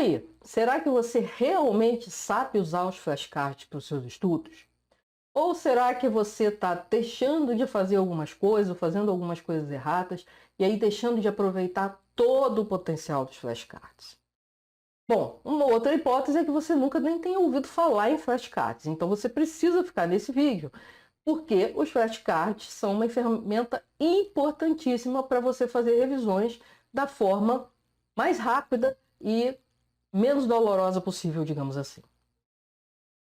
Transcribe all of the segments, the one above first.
aí, será que você realmente sabe usar os flashcards para os seus estudos? Ou será que você está deixando de fazer algumas coisas, fazendo algumas coisas erradas, e aí deixando de aproveitar todo o potencial dos flashcards? Bom, uma outra hipótese é que você nunca nem tenha ouvido falar em flashcards, então você precisa ficar nesse vídeo, porque os flashcards são uma ferramenta importantíssima para você fazer revisões da forma mais rápida e menos dolorosa possível, digamos assim.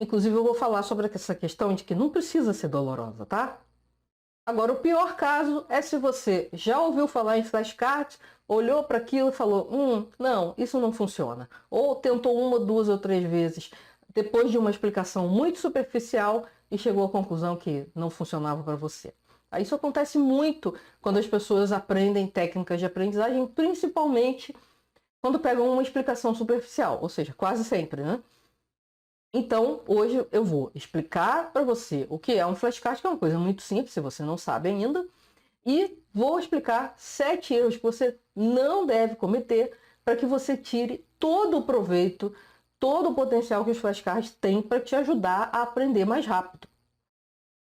Inclusive, eu vou falar sobre essa questão de que não precisa ser dolorosa, tá? Agora, o pior caso é se você já ouviu falar em flashcards, olhou para aquilo e falou, não, isso não funciona. Ou tentou uma, duas ou três vezes, depois de uma explicação muito superficial e chegou à conclusão que não funcionava para você. Isso acontece muito quando as pessoas aprendem técnicas de aprendizagem, principalmente quando pegam uma explicação superficial, ou seja, quase sempre, né? Então, hoje eu vou explicar para você o que é um flashcard, que é uma coisa muito simples, se você não sabe ainda, e vou explicar 7 erros que você não deve cometer para que você tire todo o proveito, todo o potencial que os flashcards têm para te ajudar a aprender mais rápido.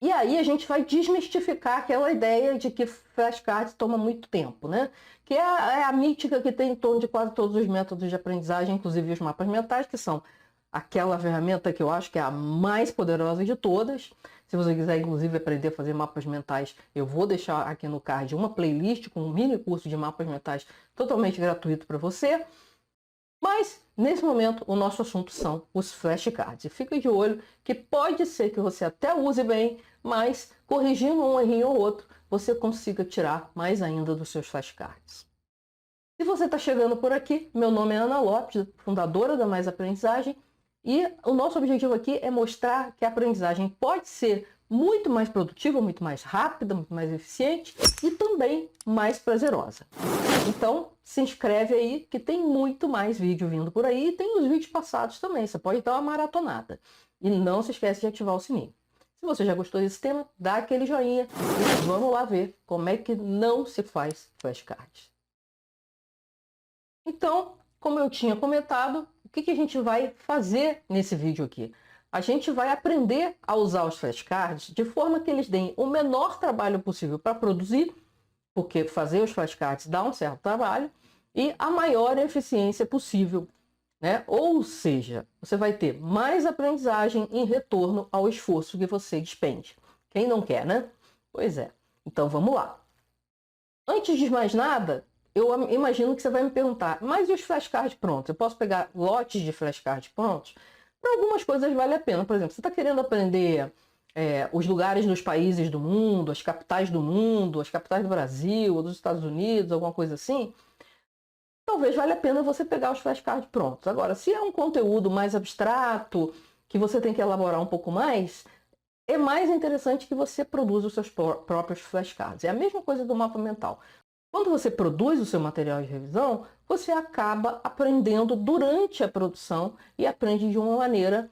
E aí a gente vai desmistificar aquela ideia de que flashcards toma muito tempo, né? Que é a mítica que tem em torno de quase todos os métodos de aprendizagem, inclusive os mapas mentais, que são aquela ferramenta que eu acho que é a mais poderosa de todas. Se você quiser, inclusive, aprender a fazer mapas mentais, eu vou deixar aqui no card uma playlist com um mini curso de mapas mentais totalmente gratuito para você. Mas, nesse momento, o nosso assunto são os flashcards. E fica de olho que pode ser que você até use bem, mas corrigindo um errinho ou outro, você consiga tirar mais ainda dos seus flashcards. Se você está chegando por aqui, meu nome é Ana Lopes, fundadora da Mais Aprendizagem, e o nosso objetivo aqui é mostrar que a aprendizagem pode ser muito mais produtiva, muito mais rápida, muito mais eficiente e também mais prazerosa. Então, se inscreve aí que tem muito mais vídeo vindo por aí e tem os vídeos passados também, você pode dar uma maratonada. E não se esquece de ativar o sininho. Se você já gostou desse tema, dá aquele joinha e vamos lá ver como é que não se faz flashcards. Então, como eu tinha comentado, o que a gente vai fazer nesse vídeo aqui? A gente vai aprender a usar os flashcards de forma que eles deem o menor trabalho possível para produzir, porque fazer os flashcards dá um certo trabalho, e a maior eficiência possível, né? Ou seja, você vai ter mais aprendizagem em retorno ao esforço que você despende. Quem não quer, né? Pois é. Então vamos lá. Antes de mais nada, eu imagino que você vai me perguntar, mas e os flashcards prontos? Eu posso pegar lotes de flashcards prontos? Para algumas coisas vale a pena. Por exemplo, você está querendo aprender os lugares dos países do mundo, as capitais do mundo, as capitais do Brasil, ou dos Estados Unidos, alguma coisa assim, talvez valha a pena você pegar os flashcards prontos. Agora, se é um conteúdo mais abstrato, que você tem que elaborar um pouco mais, é mais interessante que você produza os seus próprios flashcards. É a mesma coisa do mapa mental. Quando você produz o seu material de revisão, você acaba aprendendo durante a produção e aprende de uma maneira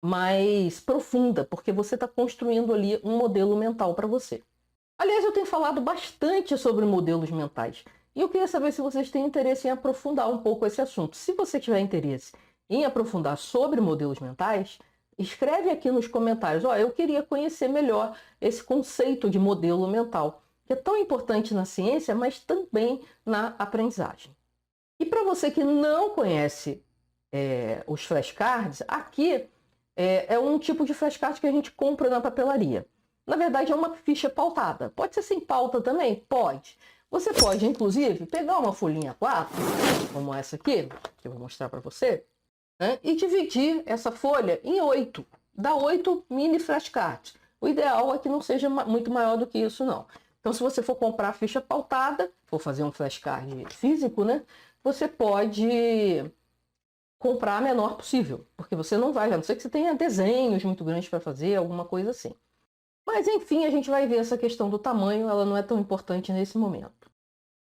mais profunda, porque você está construindo ali um modelo mental para você. Aliás, eu tenho falado bastante sobre modelos mentais e eu queria saber se vocês têm interesse em aprofundar um pouco esse assunto. Se você tiver interesse em aprofundar sobre modelos mentais, escreve aqui nos comentários, eu queria conhecer melhor esse conceito de modelo mental, que é tão importante na ciência, mas também na aprendizagem. E para você que não conhece os flashcards, aqui é um tipo de flashcard que a gente compra na papelaria. Na verdade, é uma ficha pautada. Pode ser sem pauta também? Pode. Você pode, inclusive, pegar uma folhinha 4, como essa aqui, que eu vou mostrar para você, né, e dividir essa folha em 8. Dá 8 mini flashcards. O ideal é que não seja muito maior do que isso, não. Então, se você for comprar a ficha pautada, for fazer um flashcard físico, né, você pode comprar a menor possível, porque você não vai, a não ser que você tenha desenhos muito grandes para fazer, alguma coisa assim. Mas, enfim, a gente vai ver essa questão do tamanho, ela não é tão importante nesse momento.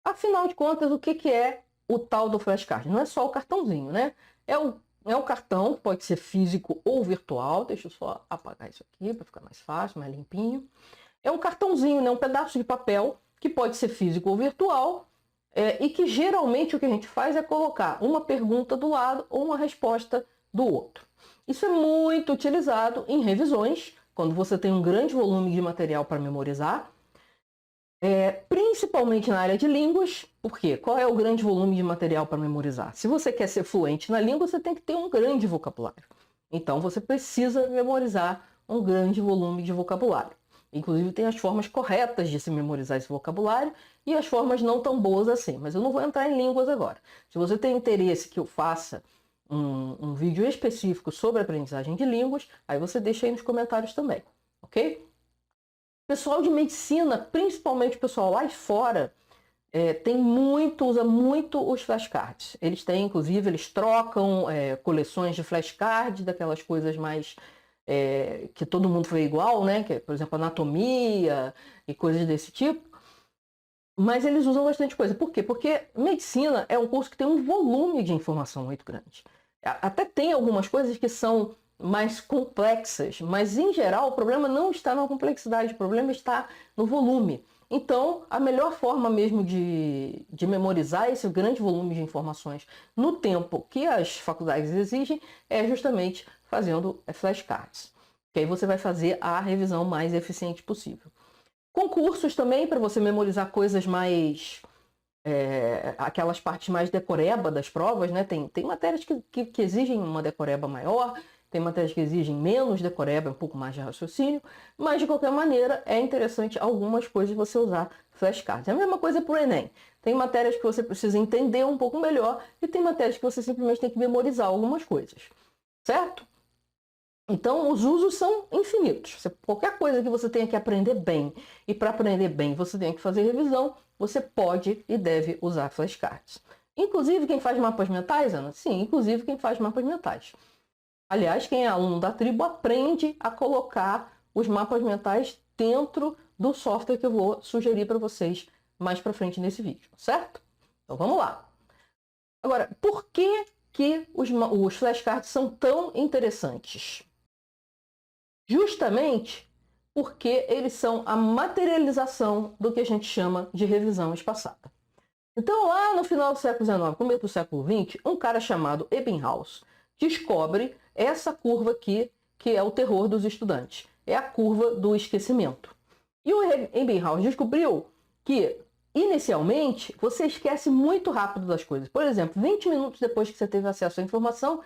Afinal de contas, o que é o tal do flashcard? Não é só o cartãozinho, né? É o cartão, pode ser físico ou virtual. Deixa eu só apagar isso aqui para ficar mais fácil, mais limpinho. É um cartãozinho, né? Um pedaço de papel que pode ser físico ou virtual, e que geralmente o que a gente faz é colocar uma pergunta do lado ou uma resposta do outro. Isso é muito utilizado em revisões, quando você tem um grande volume de material para memorizar, principalmente na área de línguas. Por quê? Qual é o grande volume de material para memorizar? Se você quer ser fluente na língua, você tem que ter um grande vocabulário. Então você precisa memorizar um grande volume de vocabulário. Inclusive tem as formas corretas de se memorizar esse vocabulário e as formas não tão boas assim. Mas eu não vou entrar em línguas agora. Se você tem interesse que eu faça um vídeo específico sobre aprendizagem de línguas, aí você deixa aí nos comentários também, ok? O pessoal de medicina, principalmente o pessoal lá de fora, usa muito os flashcards. Eles têm, inclusive, eles trocam coleções de flashcards, daquelas coisas mais que todo mundo foi igual, né? Que é, por exemplo, anatomia e coisas desse tipo. Mas eles usam bastante coisa. Por quê? Porque medicina é um curso que tem um volume de informação muito grande. Até tem algumas coisas que são mais complexas, mas em geral o problema não está na complexidade, o problema está no volume. Então, a melhor forma mesmo de memorizar esse grande volume de informações no tempo que as faculdades exigem é justamente fazendo flashcards. Que aí você vai fazer a revisão mais eficiente possível. Concursos também, para você memorizar coisas mais... aquelas partes mais decoreba das provas, né? Tem matérias que exigem uma decoreba maior, tem matérias que exigem menos decoreba, um pouco mais de raciocínio, mas de qualquer maneira é interessante algumas coisas você usar flashcards. É a mesma coisa para o Enem. Tem matérias que você precisa entender um pouco melhor e tem matérias que você simplesmente tem que memorizar algumas coisas, certo? Então, os usos são infinitos. Qualquer coisa que você tenha que aprender bem, e para aprender bem você tem que fazer revisão, você pode e deve usar flashcards. Inclusive quem faz mapas mentais, Ana? Sim, inclusive quem faz mapas mentais. Aliás, quem é aluno da Tribo aprende a colocar os mapas mentais dentro do software que eu vou sugerir para vocês mais para frente nesse vídeo, certo? Então vamos lá. Agora, por que os flashcards são tão interessantes? Justamente porque eles são a materialização do que a gente chama de revisão espaçada. Então, lá no final do século XIX, começo do século XX, um cara chamado Ebbinghaus descobre essa curva aqui, que é o terror dos estudantes. É a curva do esquecimento. E o Ebbinghaus descobriu que, inicialmente, você esquece muito rápido das coisas. Por exemplo, 20 minutos depois que você teve acesso à informação,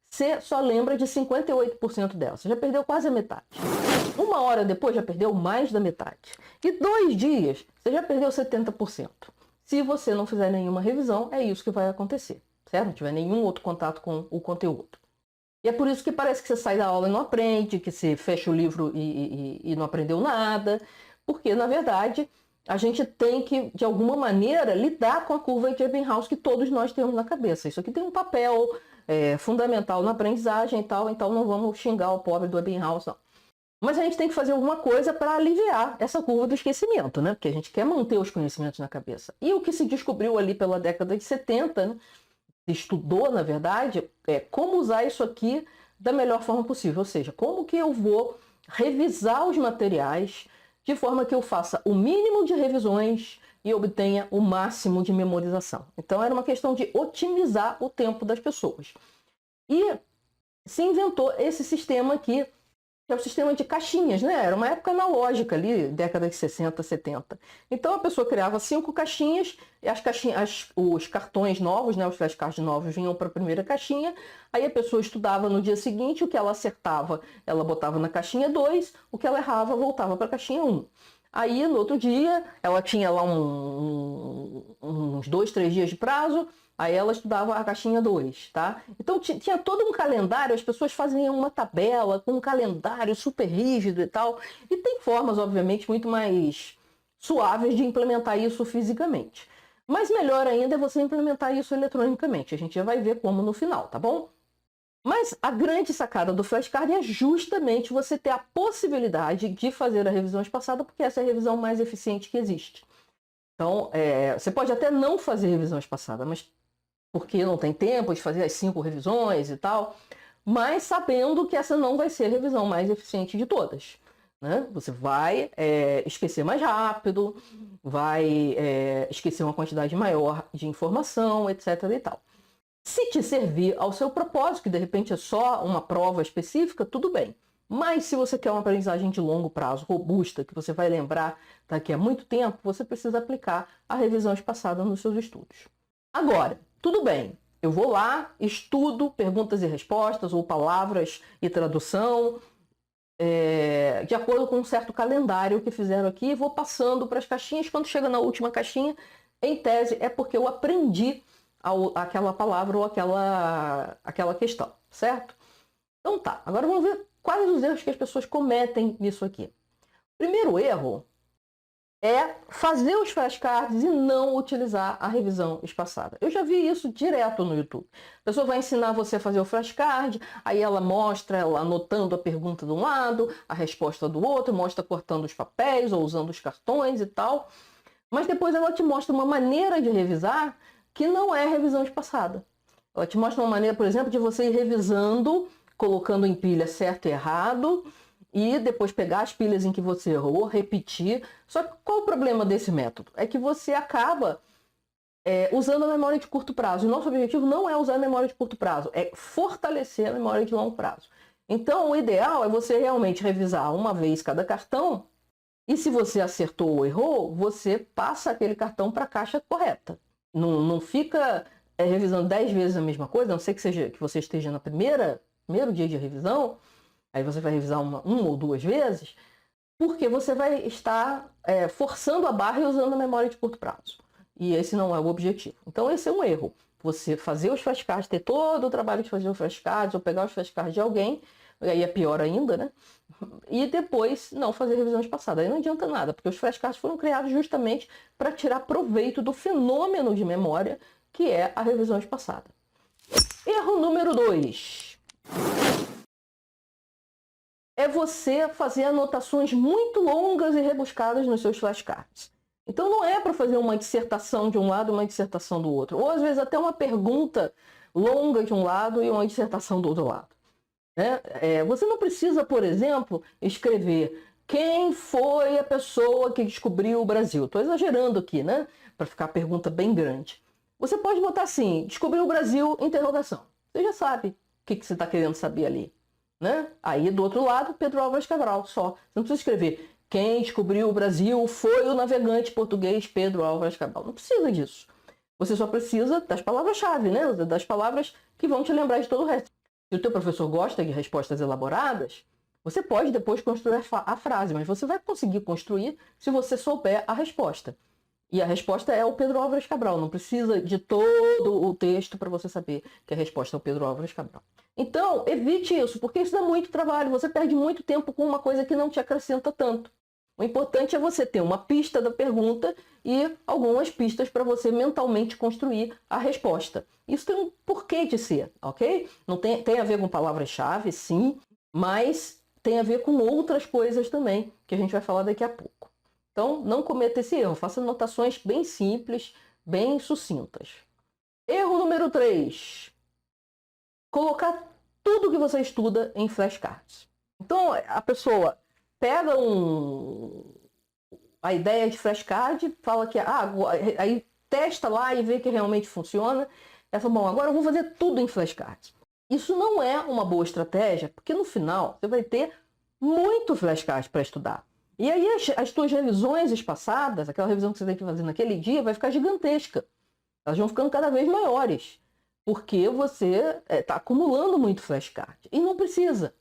você só lembra de 58% dela. Você já perdeu quase a metade. Uma hora depois, já perdeu mais da metade. E 2 dias, você já perdeu 70%. Se você não fizer nenhuma revisão, é isso que vai acontecer, certo? Não tiver nenhum outro contato com o conteúdo. E é por isso que parece que você sai da aula e não aprende, que você fecha o livro e não aprendeu nada, porque, na verdade, a gente tem que, de alguma maneira, lidar com a curva de Ebbinghaus que todos nós temos na cabeça. Isso aqui tem um papel fundamental na aprendizagem e tal, então não vamos xingar o pobre do Ebbinghaus, não. Mas a gente tem que fazer alguma coisa para aliviar essa curva do esquecimento, né? Porque a gente quer manter os conhecimentos na cabeça. E o que se descobriu ali pela década de 70, né? Se estudou, na verdade, é como usar isso aqui da melhor forma possível. Ou seja, como que eu vou revisar os materiais de forma que eu faça o mínimo de revisões e obtenha o máximo de memorização. Então era uma questão de otimizar o tempo das pessoas. E se inventou esse sistema aqui, que é o sistema de caixinhas, né? Era uma época analógica ali, década de 60, 70. Então a pessoa criava 5 caixinhas, e os cartões novos, né? Os flashcards novos vinham para a primeira caixinha, aí a pessoa estudava no dia seguinte, o que ela acertava, ela botava na caixinha 2, o que ela errava, voltava para a caixinha 1. Aí, no outro dia, ela tinha lá uns 2, 3 dias de prazo, aí ela estudava a caixinha 2, tá? Então tinha todo um calendário, as pessoas faziam uma tabela com um calendário super rígido e tal. E tem formas, obviamente, muito mais suaves de implementar isso fisicamente. Mas melhor ainda é você implementar isso eletronicamente. A gente já vai ver como no final, tá bom? Mas a grande sacada do flashcard é justamente você ter a possibilidade de fazer a revisão espaçada, porque essa é a revisão mais eficiente que existe. Então, você pode até não fazer revisão espaçada, mas porque não tem tempo de fazer as 5 revisões e tal, mas sabendo que essa não vai ser a revisão mais eficiente de todas. né? Você vai esquecer mais rápido, vai esquecer uma quantidade maior de informação, etc. e tal. Se te servir ao seu propósito, que de repente é só uma prova específica, tudo bem. Mas se você quer uma aprendizagem de longo prazo, robusta, que você vai lembrar daqui a muito tempo, você precisa aplicar a revisão espaçada nos seus estudos. Agora, tudo bem, eu vou lá, estudo perguntas e respostas, ou palavras e tradução, de acordo com um certo calendário que fizeram aqui, vou passando para as caixinhas. Quando chega na última caixinha, em tese, é porque eu aprendi aquela palavra ou aquela questão, certo? Então tá, agora vamos ver quais os erros que as pessoas cometem nisso aqui. Primeiro erro é fazer os flashcards e não utilizar a revisão espaçada. Eu já vi isso direto no YouTube. A pessoa vai ensinar você a fazer o flashcard, aí ela mostra ela anotando a pergunta de um lado, a resposta do outro, mostra cortando os papéis ou usando os cartões e tal. Mas depois ela te mostra uma maneira de revisar que não é revisão espaçada. Ela te mostra uma maneira, por exemplo, de você ir revisando, colocando em pilha certo e errado, e depois pegar as pilhas em que você errou, repetir. Só que qual o problema desse método? É que você acaba usando a memória de curto prazo. E nosso objetivo não é usar a memória de curto prazo, é fortalecer a memória de longo prazo. Então, o ideal é você realmente revisar uma vez cada cartão, e se você acertou ou errou, você passa aquele cartão para a caixa correta. Não fica revisando 10 vezes a mesma coisa, a não ser que você esteja no primeiro dia de revisão, aí você vai revisar uma ou duas vezes, porque você vai estar forçando a barra e usando a memória de curto prazo. E esse não é o objetivo. Então esse é um erro. Você fazer os flashcards, ter todo o trabalho de fazer os flashcards, ou pegar os flashcards de alguém, aí é pior ainda, né? E depois não fazer revisão espaçada. Aí não adianta nada, porque os flashcards foram criados justamente para tirar proveito do fenômeno de memória que é a revisão espaçada. Erro número 2. É você fazer anotações muito longas e rebuscadas nos seus flashcards. Então não é para fazer uma dissertação de um lado e uma dissertação do outro. Ou às vezes até uma pergunta longa de um lado e uma dissertação do outro lado. Você não precisa, por exemplo, escrever quem foi a pessoa que descobriu o Brasil. Estou exagerando aqui, né? Para ficar a pergunta bem grande. Você pode botar assim, descobriu o Brasil, interrogação. Você já sabe o que você está querendo saber ali. Né? Aí do outro lado, Pedro Álvares Cabral, só. Você não precisa escrever quem descobriu o Brasil foi o navegante português Pedro Álvares Cabral. Não precisa disso. Você só precisa das palavras-chave, né? Das palavras que vão te lembrar de todo o resto. Se o teu professor gosta de respostas elaboradas, você pode depois construir a frase, mas você vai conseguir construir se você souber a resposta. E a resposta é o Pedro Álvares Cabral. Não precisa de todo o texto para você saber que a resposta é o Pedro Álvares Cabral. Então, evite isso, porque isso dá muito trabalho. Você perde muito tempo com uma coisa que não te acrescenta tanto. O importante é você ter uma pista da pergunta e algumas pistas para você mentalmente construir a resposta. Isso tem um porquê de ser, ok? Não tem a ver com palavras-chave, sim, mas tem a ver com outras coisas também, que a gente vai falar daqui a pouco. Então, não cometa esse erro. Faça anotações bem simples, bem sucintas. Erro número 3. Colocar tudo que você estuda em flashcards. Então, a pessoa pega a ideia de flashcard, fala que aí testa lá e vê que realmente funciona. Ela fala, bom, agora eu vou fazer tudo em flashcards. Isso não é uma boa estratégia, porque no final você vai ter muito flashcard para estudar. E aí as tuas revisões espaçadas, aquela revisão que você tem que fazer naquele dia, vai ficar gigantesca. Elas vão ficando cada vez maiores. Porque você está acumulando muito flashcard. E não precisa.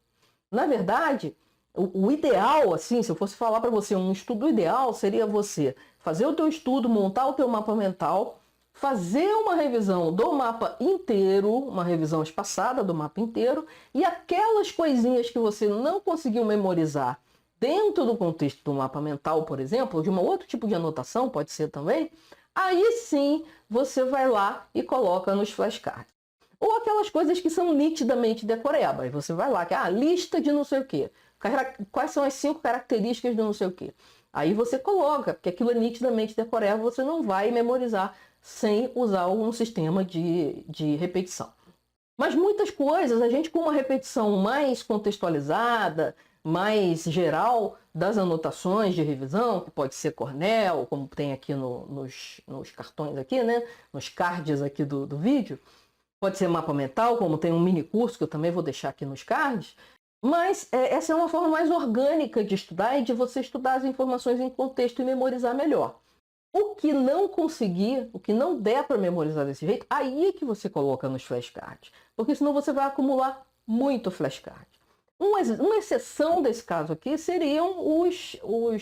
Na verdade, o ideal, assim, se eu fosse falar para você um estudo ideal, seria você fazer o teu estudo, montar o teu mapa mental, fazer uma revisão do mapa inteiro, uma revisão espaçada do mapa inteiro, e aquelas coisinhas que você não conseguiu memorizar dentro do contexto do mapa mental, por exemplo, de um outro tipo de anotação, pode ser também, aí sim você vai lá e coloca nos flashcards. Ou aquelas coisas que são nitidamente decoreba. Aí você vai lá, lista de não sei o quê. Quais são as 5 características de não sei o quê. Aí você coloca, porque aquilo é nitidamente decoreba, você não vai memorizar sem usar um sistema de repetição. Mas muitas coisas, a gente com uma repetição mais contextualizada, mais geral das anotações de revisão, que pode ser Cornell, como tem aqui nos cartões aqui, né? Nos cards aqui do vídeo. Pode ser mapa mental, como tem um mini curso que eu também vou deixar aqui nos cards. Mas essa é uma forma mais orgânica de estudar e de você estudar as informações em contexto e memorizar melhor. O que não conseguir, o que não der para memorizar desse jeito, aí é que você coloca nos flashcards. Porque senão você vai acumular muito flashcard. Uma exceção desse caso aqui seriam os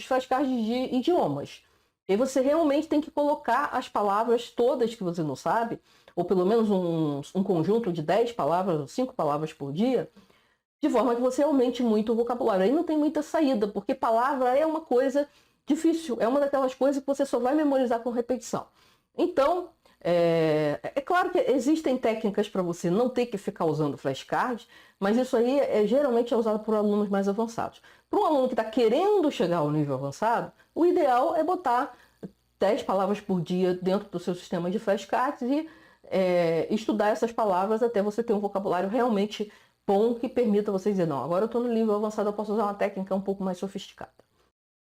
flashcards de idiomas. E você realmente tem que colocar as palavras todas que você não sabe, ou pelo menos um conjunto de 10 palavras ou 5 palavras por dia, de forma que você aumente muito o vocabulário. Aí não tem muita saída, porque palavra é uma coisa difícil, é uma daquelas coisas que você só vai memorizar com repetição. Então, é claro que existem técnicas para você não ter que ficar usando flashcards, mas isso aí geralmente é usado por alunos mais avançados. Para um aluno que está querendo chegar ao nível avançado, o ideal é botar 10 palavras por dia dentro do seu sistema de flashcards e estudar essas palavras até você ter um vocabulário realmente bom que permita você dizer, não, agora eu estou no nível avançado, eu posso usar uma técnica um pouco mais sofisticada.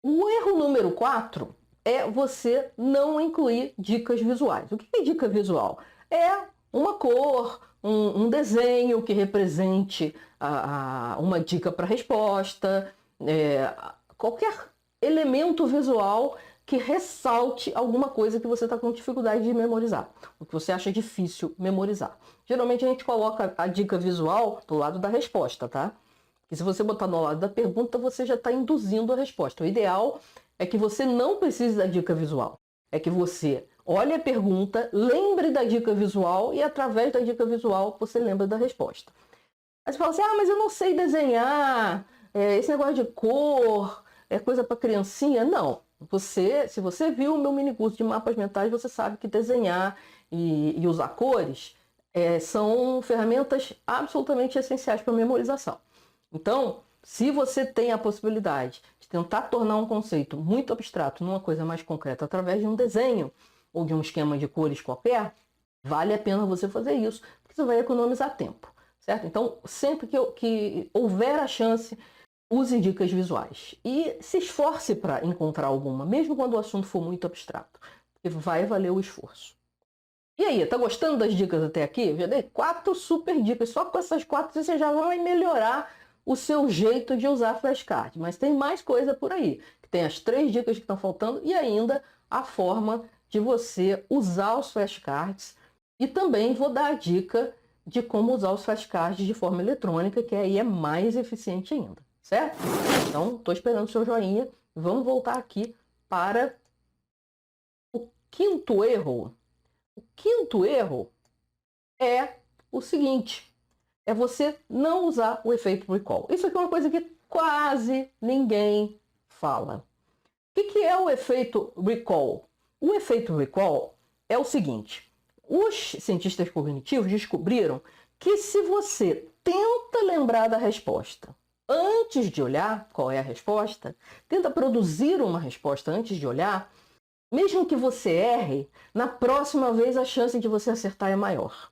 O erro número 4 é você não incluir dicas visuais. O que é dica visual? É uma cor, um desenho que represente uma dica para resposta, qualquer elemento visual que ressalte alguma coisa que você está com dificuldade de memorizar, o que você acha difícil memorizar. Geralmente a gente coloca a dica visual do lado da resposta, tá? Porque se você botar no lado da pergunta, você já está induzindo a resposta. O ideal é que você não precise da dica visual. É que você olhe a pergunta, lembre da dica visual e através da dica visual você lembra da resposta. Aí você fala assim, mas eu não sei desenhar, esse negócio de cor, é coisa para criancinha. Não. Se você viu o meu mini curso de mapas mentais, você sabe que desenhar e usar cores são ferramentas absolutamente essenciais para a memorização. Então, se você tem a possibilidade de tentar tornar um conceito muito abstrato numa coisa mais concreta através de um desenho ou de um esquema de cores qualquer, vale a pena você fazer isso, porque você vai economizar tempo, certo? Então, sempre que houver a chance, use dicas visuais e se esforce para encontrar alguma, mesmo quando o assunto for muito abstrato, porque vai valer o esforço. E aí, tá gostando das dicas até aqui? Eu já dei 4 super dicas, só com essas 4 você já vai melhorar o seu jeito de usar flashcard. Mas tem mais coisa por aí. Tem as 3 dicas que estão faltando e ainda a forma de você usar os flashcards. E também vou dar a dica de como usar os flashcards de forma eletrônica, que aí é mais eficiente ainda, certo? Então, estou esperando o seu joinha. Vamos voltar aqui para o 5º erro. O 5º erro é o seguinte. É você não usar o efeito recall. Isso aqui é uma coisa que quase ninguém fala. O que é o efeito recall? O efeito recall é o seguinte. Os cientistas cognitivos descobriram que se você tenta lembrar da resposta antes de olhar qual é a resposta, tenta produzir uma resposta antes de olhar, mesmo que você erre, na próxima vez a chance de você acertar é maior.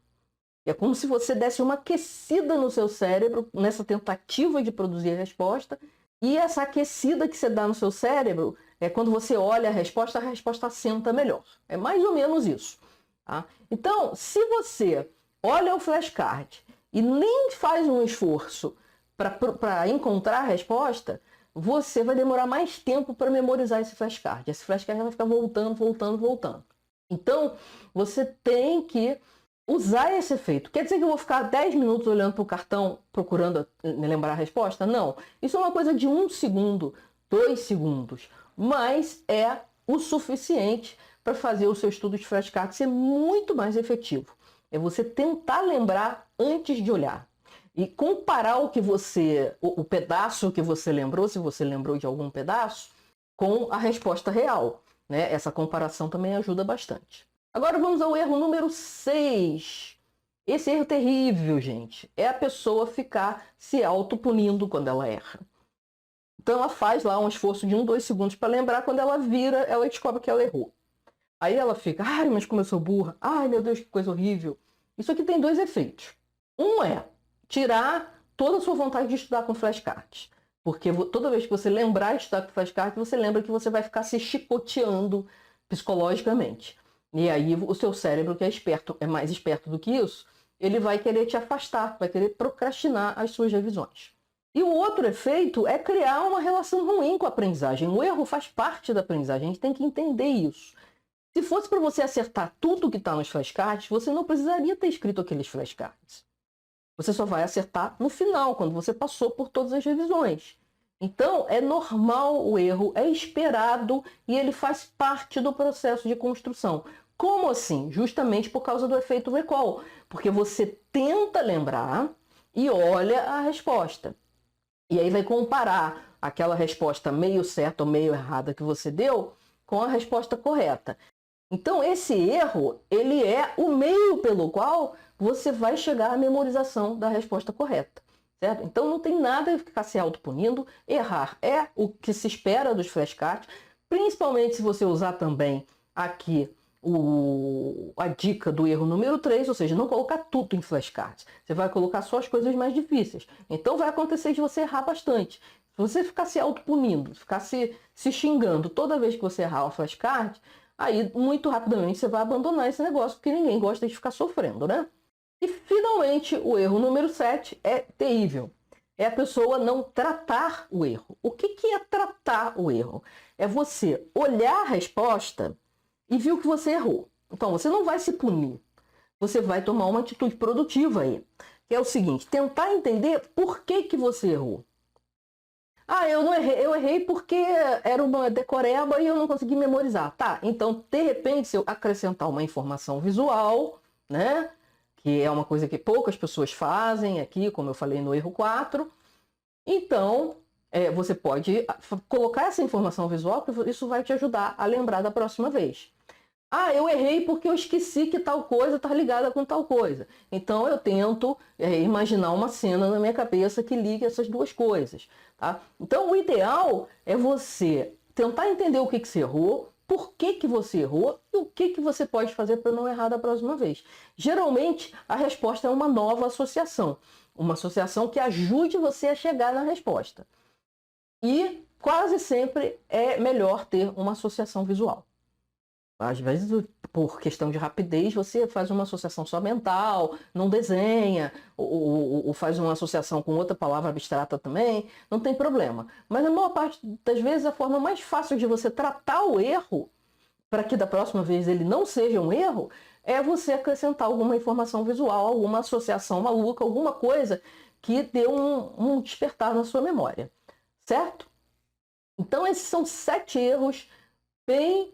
É como se você desse uma aquecida no seu cérebro nessa tentativa de produzir a resposta. E essa aquecida que você dá no seu cérebro, quando você olha a resposta assenta melhor. É mais ou menos isso. Tá? Então, se você olha o flashcard e nem faz um esforço para encontrar a resposta, você vai demorar mais tempo para memorizar esse flashcard. Esse flashcard vai ficar voltando. Então, você tem que usar esse efeito. Quer dizer que eu vou ficar 10 minutos olhando para o cartão procurando me lembrar a resposta? Não. Isso é uma coisa de 1 segundo, 2 segundos. Mas é o suficiente para fazer o seu estudo de flashcard ser muito mais efetivo. É você tentar lembrar antes de olhar. E comparar o pedaço que você lembrou, se você lembrou de algum pedaço, com a resposta real. Né? Essa comparação também ajuda bastante. Agora vamos ao erro número 6. Esse erro terrível, gente, é a pessoa ficar se autopunindo quando ela erra. Então ela faz lá um esforço de 1, 2 segundos para lembrar, quando ela vira, ela descobre que ela errou. Aí ela fica, ai, mas como eu sou burra, ai, meu Deus, que coisa horrível. Isso aqui tem 2 efeitos. Um é tirar toda a sua vontade de estudar com flashcards. Porque toda vez que você lembrar de estudar com flashcard, você lembra que você vai ficar se chicoteando psicologicamente. E aí o seu cérebro, que é esperto, é mais esperto do que isso, ele vai querer te afastar, vai querer procrastinar as suas revisões. E o outro efeito é criar uma relação ruim com a aprendizagem. O erro faz parte da aprendizagem, a gente tem que entender isso. Se fosse para você acertar tudo que está nos flashcards, você não precisaria ter escrito aqueles flashcards. Você só vai acertar no final, quando você passou por todas as revisões. Então, é normal o erro, é esperado e ele faz parte do processo de construção. Como assim? Justamente por causa do efeito recall. Porque você tenta lembrar e olha a resposta. E aí vai comparar aquela resposta meio certa ou meio errada que você deu com a resposta correta. Então, esse erro, ele é o meio pelo qual você vai chegar à memorização da resposta correta, certo? Então, não tem nada de ficar se autopunindo. Errar é o que se espera dos flashcards, principalmente se você usar também aqui a dica do erro número 3, ou seja, não colocar tudo em flashcards. Você vai colocar só as coisas mais difíceis. Então, vai acontecer de você errar bastante. Se você ficar se autopunindo, ficar se xingando toda vez que você errar o flashcard, aí muito rapidamente você vai abandonar esse negócio, porque ninguém gosta de ficar sofrendo, né? E finalmente o erro número 7 é terrível. É a pessoa não tratar o erro. O que é tratar o erro? É você olhar a resposta e ver o que você errou. Então você não vai se punir. Você vai tomar uma atitude produtiva aí. Que é o seguinte, tentar entender por que você errou. Ah, eu errei porque era uma decoreba e eu não consegui memorizar. Tá, então, de repente, se eu acrescentar uma informação visual, né, que é uma coisa que poucas pessoas fazem aqui, como eu falei no erro 4, então, você pode colocar essa informação visual, porque isso vai te ajudar a lembrar da próxima vez. Ah, eu errei porque eu esqueci que tal coisa está ligada com tal coisa. Então eu tento imaginar uma cena na minha cabeça que ligue essas duas coisas. Tá? Então o ideal é você tentar entender o que você errou, por que você errou e o que você pode fazer para não errar da próxima vez. Geralmente a resposta é uma nova associação. Uma associação que ajude você a chegar na resposta. E quase sempre é melhor ter uma associação visual. Às vezes, por questão de rapidez, você faz uma associação só mental, não desenha, ou faz uma associação com outra palavra abstrata também, não tem problema. Mas na maior parte das vezes, a forma mais fácil de você tratar o erro, para que da próxima vez ele não seja um erro, é você acrescentar alguma informação visual, alguma associação maluca, alguma coisa que dê um despertar na sua memória. Certo? Então, esses são 7 erros bem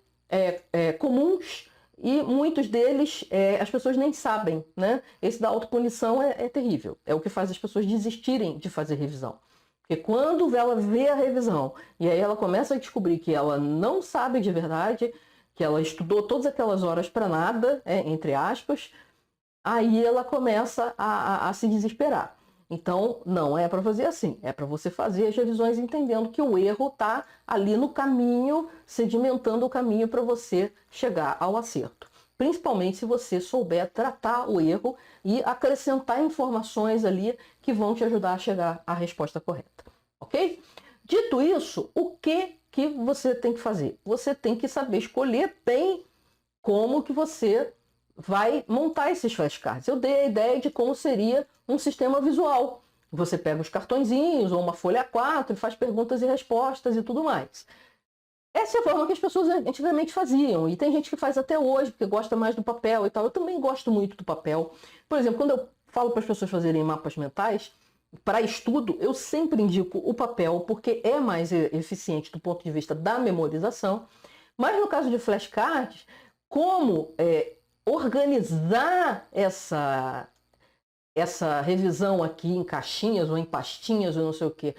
comuns e muitos deles as pessoas nem sabem, né? Esse da autopunição é terrível, é o que faz as pessoas desistirem de fazer revisão. Porque quando ela vê a revisão e aí ela começa a descobrir que ela não sabe de verdade, que ela estudou todas aquelas horas para nada, entre aspas, aí ela começa a se desesperar. Então, não é para fazer assim. É para você fazer as revisões entendendo que o erro está ali no caminho, sedimentando o caminho para você chegar ao acerto. Principalmente se você souber tratar o erro e acrescentar informações ali que vão te ajudar a chegar à resposta correta. Ok? Dito isso, o que você tem que fazer? Você tem que saber escolher bem como que você vai montar esses flashcards. Eu dei a ideia de como seria um sistema visual. Você pega os cartõezinhos ou uma folha A4 e faz perguntas e respostas e tudo mais. Essa é a forma que as pessoas antigamente faziam. E tem gente que faz até hoje, porque gosta mais do papel e tal. Eu também gosto muito do papel. Por exemplo, quando eu falo para as pessoas fazerem mapas mentais, para estudo, eu sempre indico o papel, porque é mais eficiente do ponto de vista da memorização. Mas no caso de flashcards, como organizar essa revisão aqui em caixinhas ou em pastinhas ou não sei o que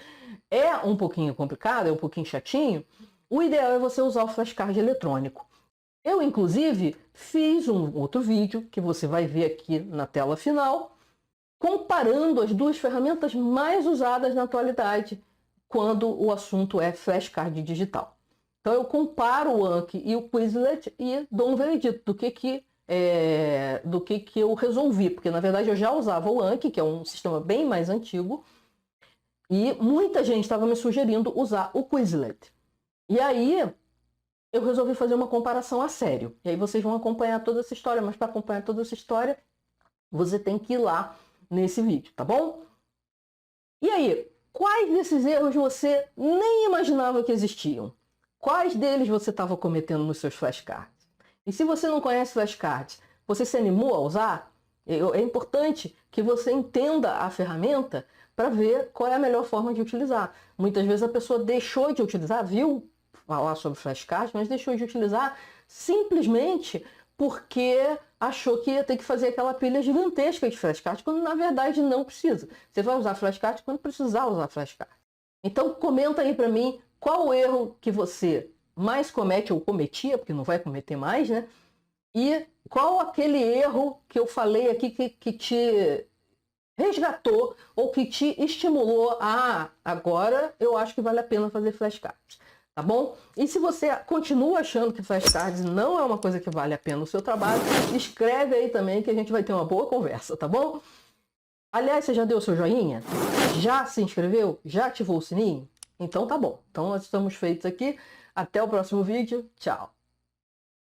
é um pouquinho complicado, é um pouquinho chatinho, o ideal é você usar o flashcard eletrônico. Eu, inclusive, fiz um outro vídeo que você vai ver aqui na tela final, comparando as duas ferramentas mais usadas na atualidade quando o assunto é flashcard digital. Então eu comparo o Anki e o Quizlet e dou um veredito do que eu resolvi, porque na verdade eu já usava o Anki, que é um sistema bem mais antigo, E muita gente estava me sugerindo usar o Quizlet. E aí eu resolvi fazer uma comparação a sério. E aí vocês vão acompanhar toda essa história, mas para acompanhar toda essa história, você tem que ir lá nesse vídeo, tá bom? E aí, quais desses erros você nem imaginava que existiam? Quais deles você estava cometendo nos seus flashcards? E se você não conhece flashcards, você se animou a usar? É importante que você entenda a ferramenta para ver qual é a melhor forma de utilizar. Muitas vezes a pessoa deixou de utilizar, viu falar sobre flashcards, mas deixou de utilizar simplesmente porque achou que ia ter que fazer aquela pilha gigantesca de flashcards, quando na verdade não precisa. Você vai usar flashcards quando precisar usar flashcards. Então comenta aí para mim qual o erro que você mais comete ou cometia, porque não vai cometer mais, né? E qual aquele erro que eu falei aqui que te resgatou ou que te estimulou a agora eu acho que vale a pena fazer flashcards, tá bom? E se você continua achando que flashcards não é uma coisa que vale a pena no seu trabalho, escreve aí também que a gente vai ter uma boa conversa, tá bom? Aliás, você já deu o seu joinha? Já se inscreveu? Já ativou o sininho? Então tá bom. Então nós estamos feitos aqui. Até o próximo vídeo. Tchau!